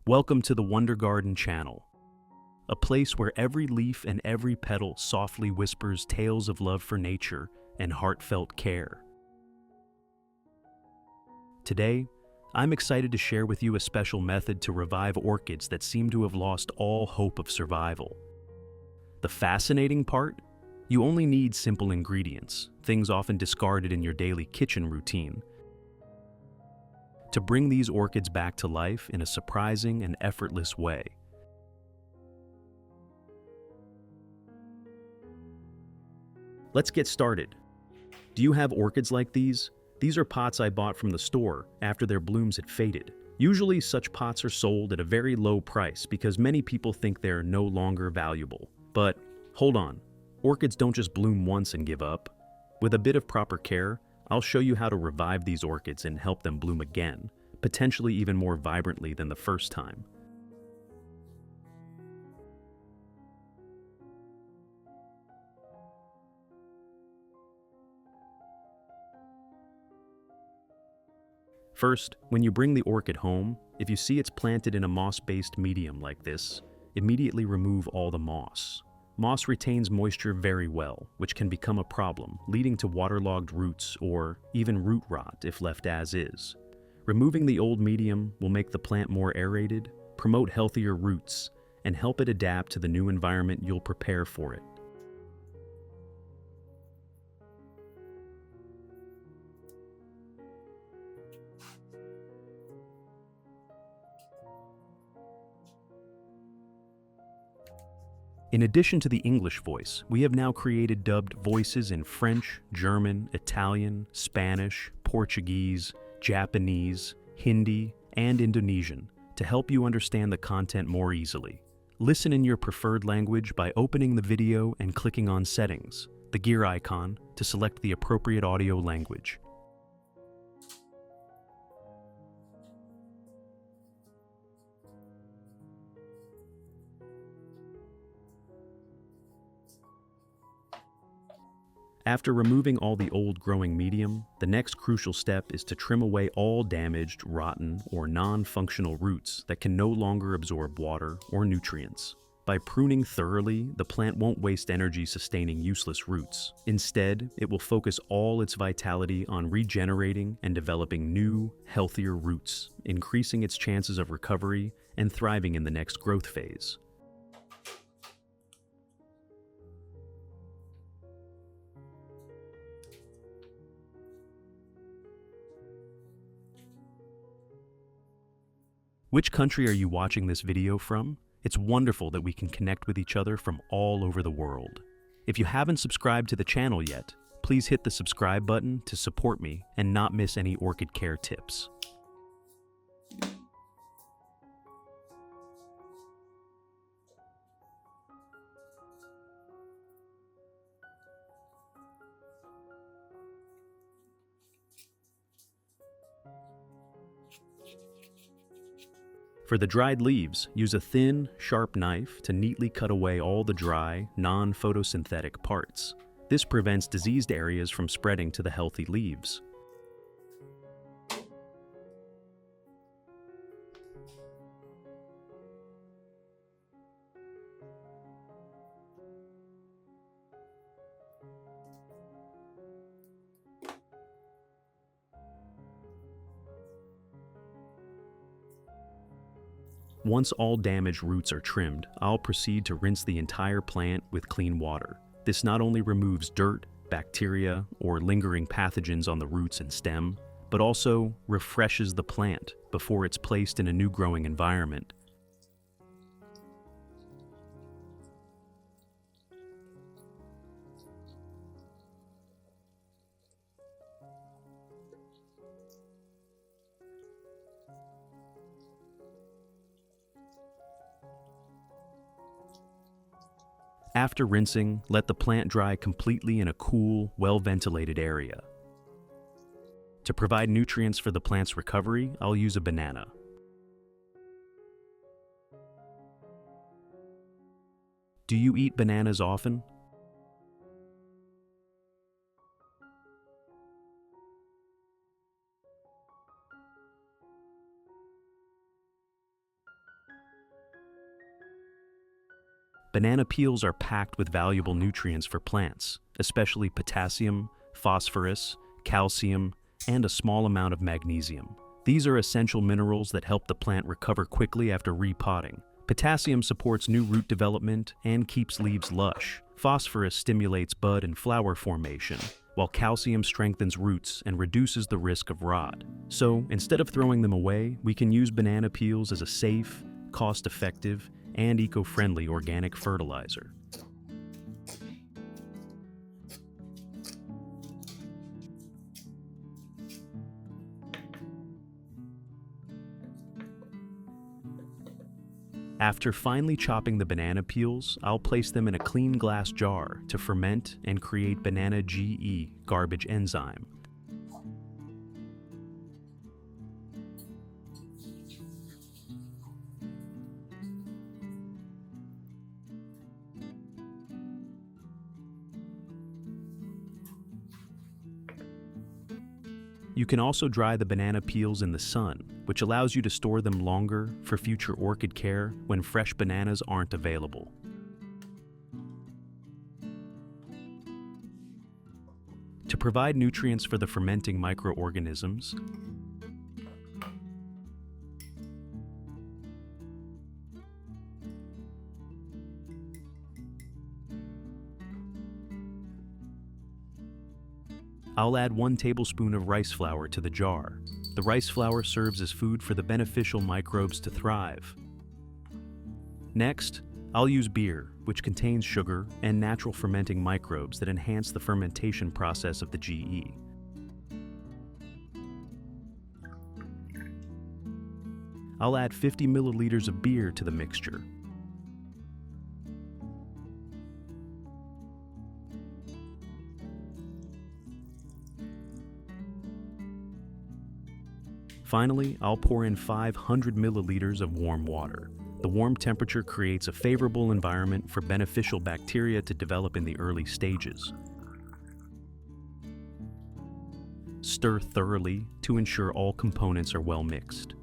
Welcome to the Wonder Garden channel, a place where every leaf and every petal softly whispers tales of love for nature and heartfelt care. Today, I'm excited to share with you a special method to revive orchids that seem to have lost all hope of survival. The fascinating part? You only need simple ingredients, things often discarded in your daily kitchen routine, to bring these orchids back to life in a surprising and effortless way. Let's get started. Do you have orchids like these? These are pots I bought from the store after their blooms had faded. Usually such pots are sold at a very low price because many people think they are no longer valuable. But hold on, orchids don't just bloom once and give up. With a bit of proper care, I'll show you how to revive these orchids and help them bloom again, potentially even more vibrantly than the first time. First, when you bring the orchid home, if you see it's planted in a moss-based medium like this, immediately remove all the moss. Moss retains moisture very well, which can become a problem, leading to waterlogged roots or even root rot if left as is. Removing the old medium will make the plant more aerated, promote healthier roots, and help it adapt to the new environment you'll prepare for it. In addition to the English voice, we have now created dubbed voices in French, German, Italian, Spanish, Portuguese, Japanese, Hindi, and Indonesian to help you understand the content more easily. Listen in your preferred language by opening the video and clicking on Settings, the gear icon, to select the appropriate audio language. After removing all the old growing medium, the next crucial step is to trim away all damaged, rotten, or non-functional roots that can no longer absorb water or nutrients. By pruning thoroughly, the plant won't waste energy sustaining useless roots. Instead, it will focus all its vitality on regenerating and developing new, healthier roots, increasing its chances of recovery and thriving in the next growth phase. Which country are you watching this video from? It's wonderful that we can connect with each other from all over the world. If you haven't subscribed to the channel yet, please hit the subscribe button to support me and not miss any orchid care tips. For the dried leaves, use a thin, sharp knife to neatly cut away all the dry, non-photosynthetic parts. This prevents diseased areas from spreading to the healthy leaves. Once all damaged roots are trimmed, I'll proceed to rinse the entire plant with clean water. This not only removes dirt, bacteria, or lingering pathogens on the roots and stem, but also refreshes the plant before it's placed in a new growing environment. After rinsing, let the plant dry completely in a cool, well-ventilated area. To provide nutrients for the plant's recovery, I'll use a banana. Do you eat bananas often? Banana peels are packed with valuable nutrients for plants, especially potassium, phosphorus, calcium, and a small amount of magnesium. These are essential minerals that help the plant recover quickly after repotting. Potassium supports new root development and keeps leaves lush. Phosphorus stimulates bud and flower formation, while calcium strengthens roots and reduces the risk of rot. So, instead of throwing them away, we can use banana peels as a safe, cost-effective, and eco-friendly organic fertilizer. After finely chopping the banana peels, I'll place them in a clean glass jar to ferment and create banana GE, garbage enzyme. You can also dry the banana peels in the sun, which allows you to store them longer for future orchid care when fresh bananas aren't available. To provide nutrients for the fermenting microorganisms, I'll add 1 tablespoon of rice flour to the jar. The rice flour serves as food for the beneficial microbes to thrive. Next, I'll use beer, which contains sugar and natural fermenting microbes that enhance the fermentation process of the GE. I'll add 50 milliliters of beer to the mixture. Finally, I'll pour in 500 milliliters of warm water. The warm temperature creates a favorable environment for beneficial bacteria to develop in the early stages. Stir thoroughly to ensure all components are well mixed.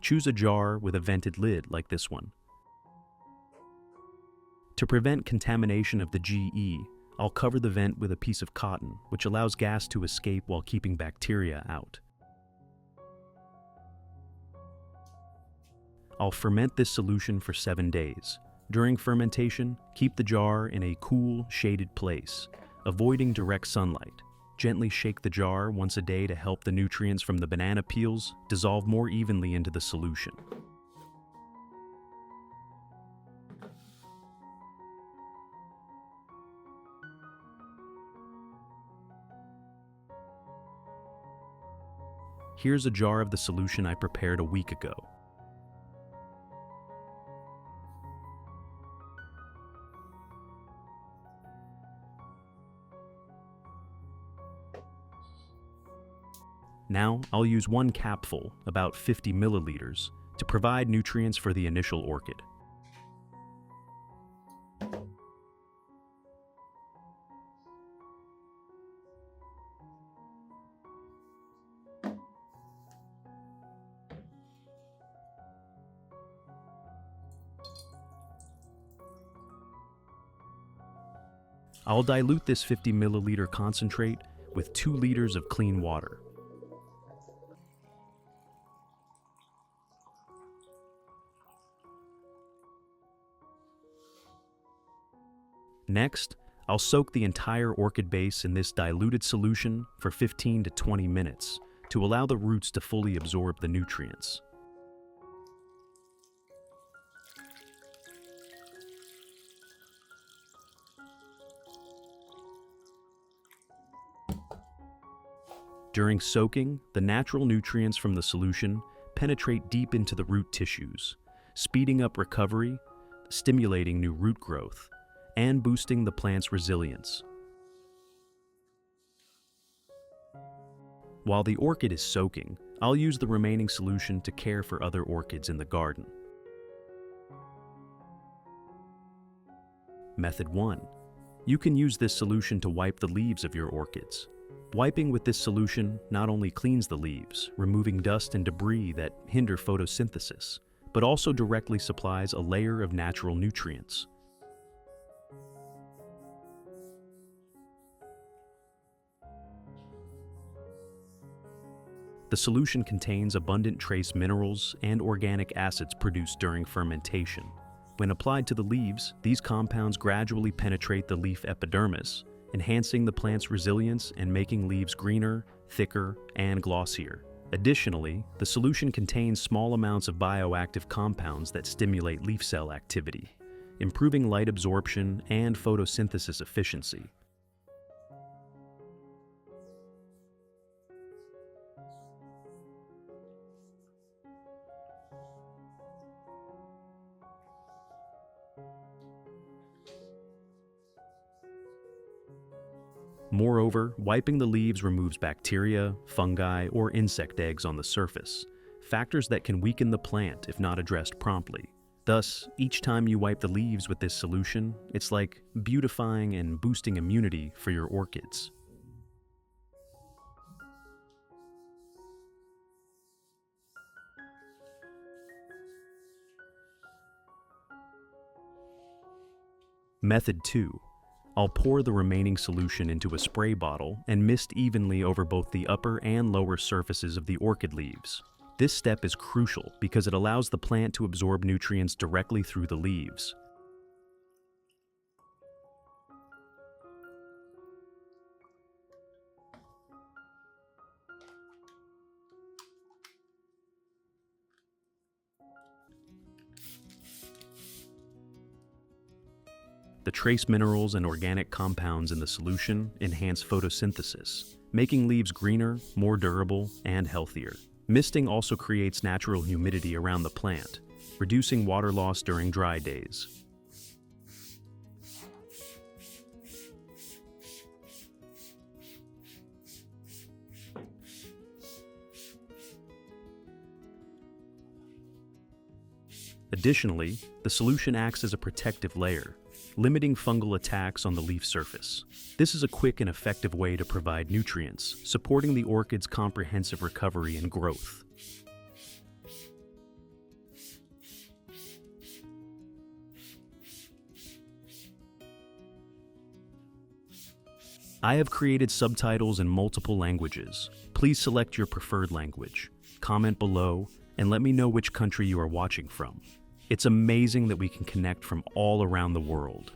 Choose a jar with a vented lid like this one. To prevent contamination of the GE, I'll cover the vent with a piece of cotton, which allows gas to escape while keeping bacteria out. I'll ferment this solution for 7 days. During fermentation, keep the jar in a cool, shaded place, avoiding direct sunlight. Gently shake the jar once a day to help the nutrients from the banana peels dissolve more evenly into the solution. Here's a jar of the solution I prepared a week ago. Now, I'll use 1 capful, about 50 milliliters, to provide nutrients for the initial orchid. I'll dilute this 50 milliliter concentrate with 2 liters of clean water. Next, I'll soak the entire orchid base in this diluted solution for 15 to 20 minutes to allow the roots to fully absorb the nutrients. During soaking, the natural nutrients from the solution penetrate deep into the root tissues, speeding up recovery, stimulating new root growth, and boosting the plant's resilience. While the orchid is soaking, I'll use the remaining solution to care for other orchids in the garden. Method 1. You can use this solution to wipe the leaves of your orchids. Wiping with this solution not only cleans the leaves, removing dust and debris that hinder photosynthesis, but also directly supplies a layer of natural nutrients. The solution contains abundant trace minerals and organic acids produced during fermentation. When applied to the leaves, these compounds gradually penetrate the leaf epidermis, enhancing the plant's resilience and making leaves greener, thicker, and glossier. Additionally, the solution contains small amounts of bioactive compounds that stimulate leaf cell activity, improving light absorption and photosynthesis efficiency. Moreover, wiping the leaves removes bacteria, fungi, or insect eggs on the surface, factors that can weaken the plant if not addressed promptly. Thus, each time you wipe the leaves with this solution, it's like beautifying and boosting immunity for your orchids. Method 2. I'll pour the remaining solution into a spray bottle and mist evenly over both the upper and lower surfaces of the orchid leaves. This step is crucial because it allows the plant to absorb nutrients directly through the leaves. The trace minerals and organic compounds in the solution enhance photosynthesis, making leaves greener, more durable, and healthier. Misting also creates natural humidity around the plant, reducing water loss during dry days. Additionally, the solution acts as a protective layer, limiting fungal attacks on the leaf surface. This is a quick and effective way to provide nutrients, supporting the orchid's comprehensive recovery and growth. I have created subtitles in multiple languages. Please select your preferred language, comment below, and let me know which country you are watching from. It's amazing that we can connect from all around the world.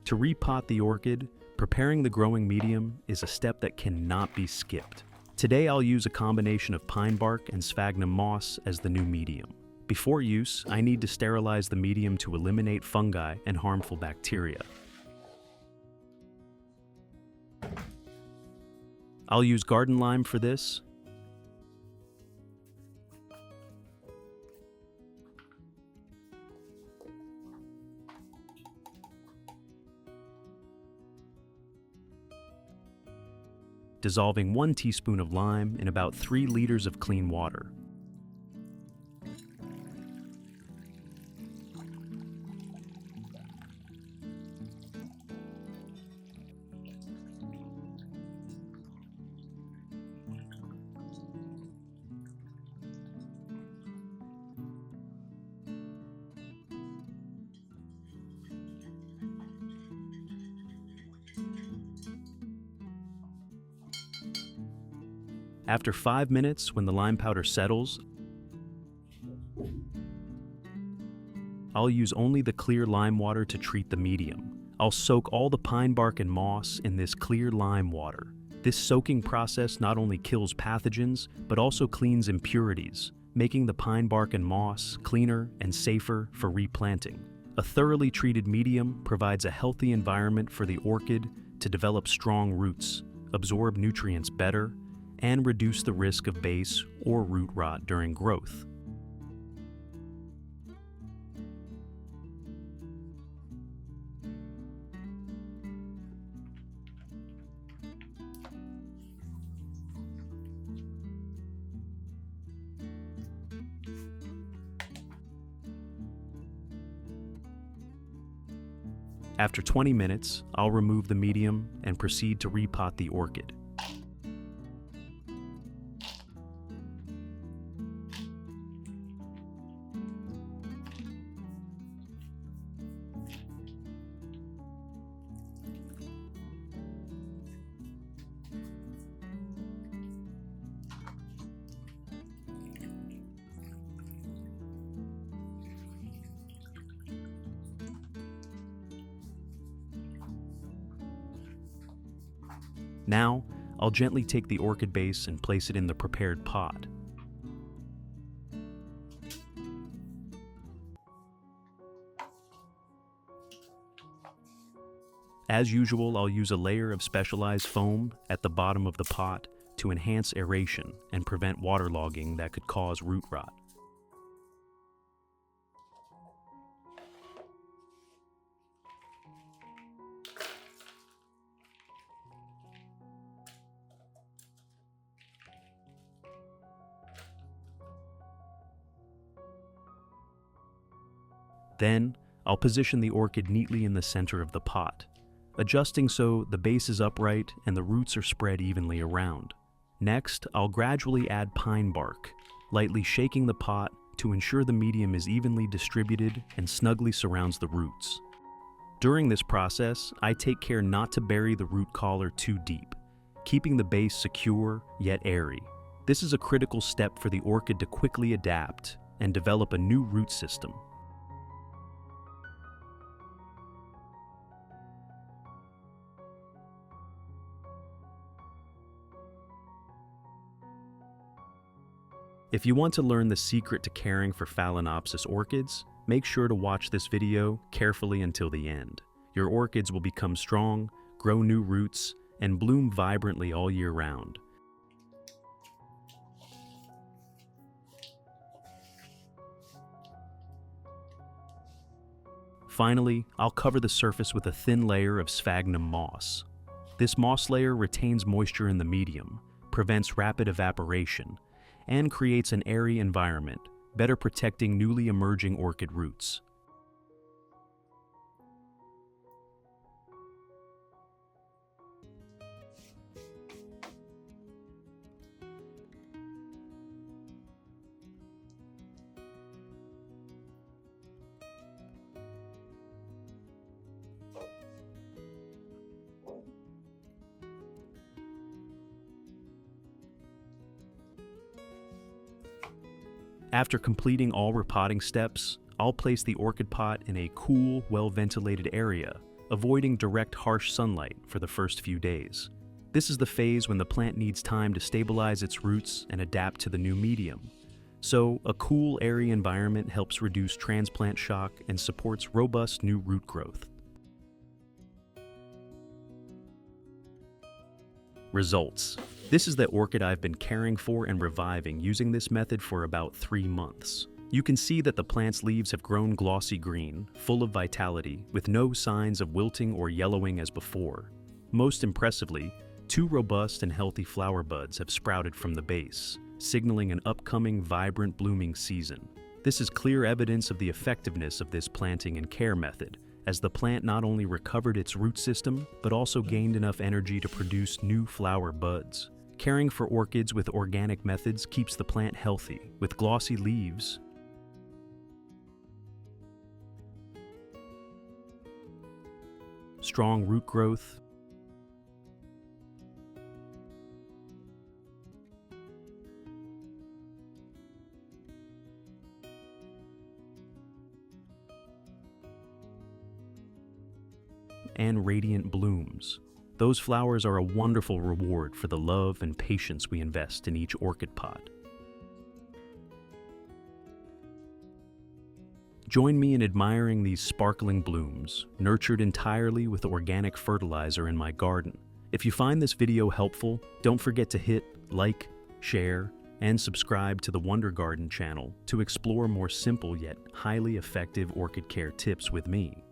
To repot the orchid, preparing the growing medium is a step that cannot be skipped. Today I'll use a combination of pine bark and sphagnum moss as the new medium. Before use, I need to sterilize the medium to eliminate fungi and harmful bacteria. I'll use garden lime for this. Dissolving 1 teaspoon of lime in about 3 liters of clean water. After 5 minutes, when the lime powder settles, I'll use only the clear lime water to treat the medium. I'll soak all the pine bark and moss in this clear lime water. This soaking process not only kills pathogens, but also cleans impurities, making the pine bark and moss cleaner and safer for replanting. A thoroughly treated medium provides a healthy environment for the orchid to develop strong roots, absorb nutrients better, and reduce the risk of base or root rot during growth. After 20 minutes, I'll remove the medium and proceed to repot the orchid. Now, I'll gently take the orchid base and place it in the prepared pot. As usual, I'll use a layer of specialized foam at the bottom of the pot to enhance aeration and prevent waterlogging that could cause root rot. Then, I'll position the orchid neatly in the center of the pot, adjusting so the base is upright and the roots are spread evenly around. Next, I'll gradually add pine bark, lightly shaking the pot to ensure the medium is evenly distributed and snugly surrounds the roots. During this process, I take care not to bury the root collar too deep, keeping the base secure yet airy. This is a critical step for the orchid to quickly adapt and develop a new root system. If you want to learn the secret to caring for Phalaenopsis orchids, make sure to watch this video carefully until the end. Your orchids will become strong, grow new roots, and bloom vibrantly all year round. Finally, I'll cover the surface with a thin layer of sphagnum moss. This moss layer retains moisture in the medium, prevents rapid evaporation, and creates an airy environment, better protecting newly emerging orchid roots. After completing all repotting steps, I'll place the orchid pot in a cool, well-ventilated area, avoiding direct harsh sunlight for the first few days. This is the phase when the plant needs time to stabilize its roots and adapt to the new medium. So, a cool, airy environment helps reduce transplant shock and supports robust new root growth. Results. This is the orchid I've been caring for and reviving using this method for about 3 months. You can see that the plant's leaves have grown glossy green, full of vitality, with no signs of wilting or yellowing as before. Most impressively, 2 robust and healthy flower buds have sprouted from the base, signaling an upcoming vibrant blooming season. This is clear evidence of the effectiveness of this planting and care method, as the plant not only recovered its root system, but also gained enough energy to produce new flower buds. Caring for orchids with organic methods keeps the plant healthy, with glossy leaves, strong root growth, and radiant blooms. Those flowers are a wonderful reward for the love and patience we invest in each orchid pot. Join me in admiring these sparkling blooms, nurtured entirely with organic fertilizer in my garden. If you find this video helpful, don't forget to hit like, share, and subscribe to the Wonder Garden channel to explore more simple yet highly effective orchid care tips with me.